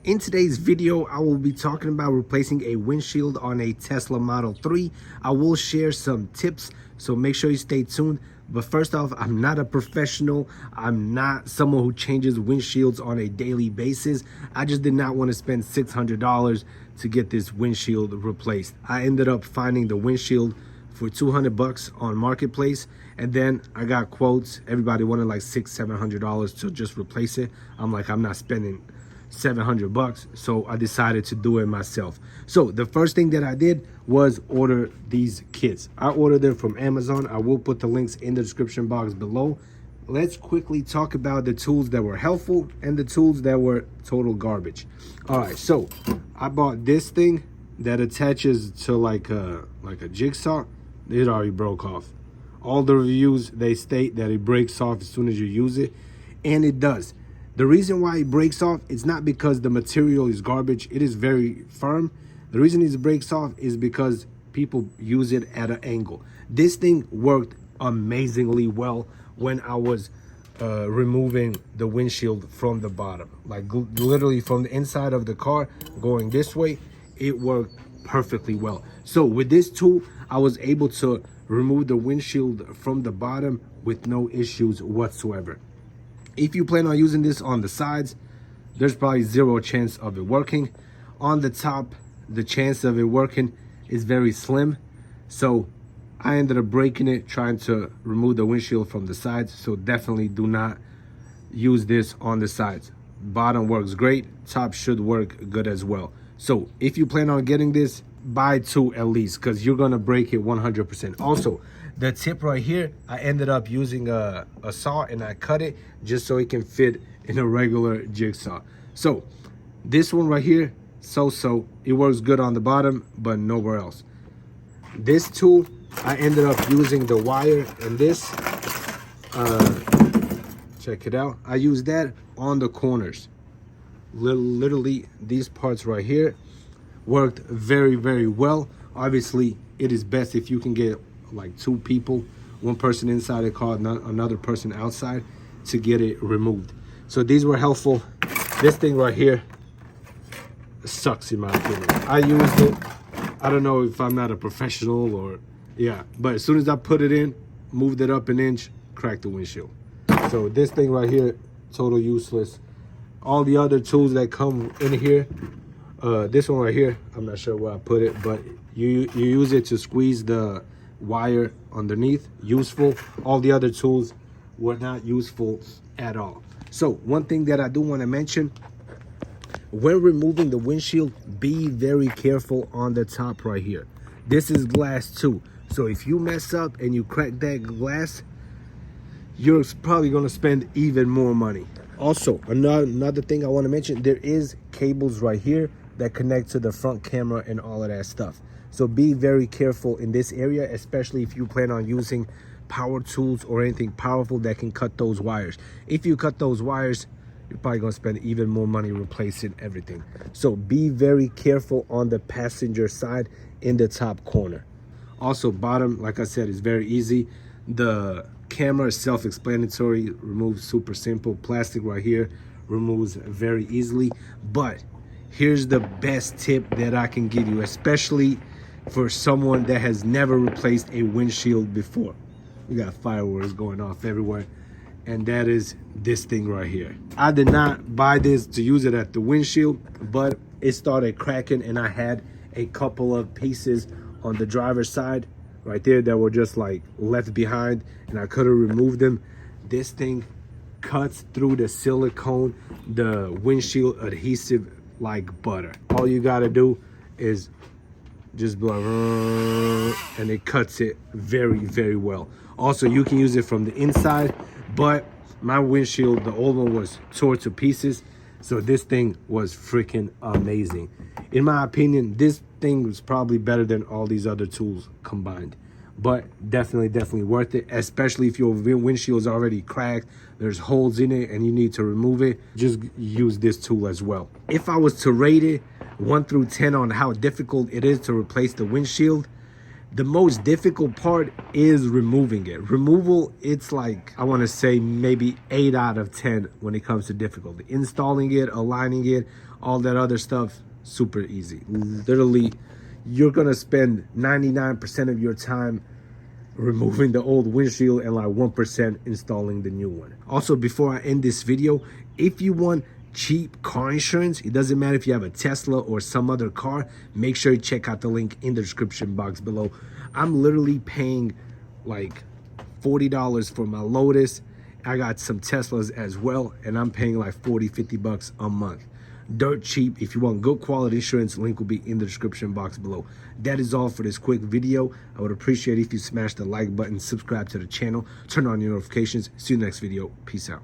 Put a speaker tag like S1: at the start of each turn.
S1: In today's video, I will be talking about replacing a windshield on a Tesla Model 3. I will share some tips, so make sure you stay tuned. But first off, I'm not a professional. I'm not someone who changes windshields on a daily basis. I just did not want to spend $600 to get this windshield replaced. I ended up finding the windshield for 200 bucks on Marketplace, and then I got quotes. Everybody wanted like $700 to just replace it. I'm like, I'm not spending 700 bucks, so I decided to do it myself. So the first thing that I did was order these kits. I ordered them from Amazon. I will put the links in the description box below. Let's quickly talk about the tools that were helpful and the tools that were total garbage. All right, so I bought this thing that attaches to like a jigsaw. It already broke off. All the reviews, they state that it breaks off as soon as you use it, and it does. The reason why it breaks off is not because the material is garbage. It is very firm. The reason it breaks off is because people use it at an angle. This thing worked amazingly well when I was removing the windshield from the bottom. Like literally from the inside of the car going this way, it worked perfectly well. So with this tool, I was able to remove the windshield from the bottom with no issues whatsoever. If you plan on using this on the sides, there's probably zero chance of it working. On the top, the chance of it working is very slim. So I ended up breaking it trying to remove the windshield from the sides. So definitely do not use this on the sides. Bottom works great. Top should work good as well. So if you plan on getting this, buy two at least, because you're gonna break it 100%. Also, the tip right here, I ended up using a saw and I cut it just so it can fit in a regular jigsaw. So this one right here, so it works good on the bottom, but nowhere else. This tool, I ended up using the wire and this, check it out. I used that on the corners. Literally these parts right here worked very, very well. Obviously, it is best if you can get like two people, one person inside the car, another person outside, to get it removed. So these were helpful. This thing right here sucks in my opinion. I used it. I don't know if I'm not a professional or yeah, but as soon as I put it in, moved it up an inch, cracked the windshield. So this thing right here, total useless. All the other tools that come in here, this one right here, I'm not sure where I put it, but you use it to squeeze the wire underneath, useful. All the other tools were not useful at all. So one thing that I do want to mention, when removing the windshield, be very careful on the top right here. This is glass too, so if you mess up and you crack that glass, you're probably going to spend even more money. Also, another thing I want to mention, there is cables right here that connect to the front camera and all of that stuff. So be very careful in this area, especially if you plan on using power tools or anything powerful that can cut those wires. If you cut those wires, you're probably gonna spend even more money replacing everything. So be very careful on the passenger side in the top corner. Also, bottom, like I said, is very easy. The camera is self-explanatory, removes super simple. Plastic right here removes very easily. But here's the best tip that I can give you, especially for someone that has never replaced a windshield before. We got fireworks going off everywhere, and that is this thing right here. I did not buy this to use it at the windshield, but it started cracking and I had a couple of pieces on the driver's side right there that were just like left behind, and I could have removed them. This thing cuts through the silicone, the windshield adhesive like butter. All you gotta do is just blow, and it cuts it very, very well. Also, you can use it from the inside, but my windshield, the old one, was tore to pieces, so this thing was freaking amazing. In my opinion, this thing was probably better than all these other tools combined. But definitely worth it, especially if your windshield is already cracked, there's holes in it and you need to remove it. Just use this tool as well. If I was to rate it 1 through 10 on how difficult it is to replace the windshield, the most difficult part is removing it. Removal, it's like, I want to say maybe 8 out of 10 when it comes to difficulty. Installing it, aligning it, all that other stuff, super easy. Literally, you're gonna spend 99% of your time removing the old windshield and like 1% installing the new one. Also, before I end this video, if you want cheap car insurance, it doesn't matter if you have a Tesla or some other car, make sure you check out the link in the description box below. I'm literally paying like $40 for my Lotus. I got some Teslas as well, and I'm paying like 40-50 bucks a month. Dirt cheap. If you want good quality insurance, link will be in the description box below. That is all for this quick video. I would appreciate it if you smash the like button, subscribe to the channel, turn on your notifications. See you next video. Peace out.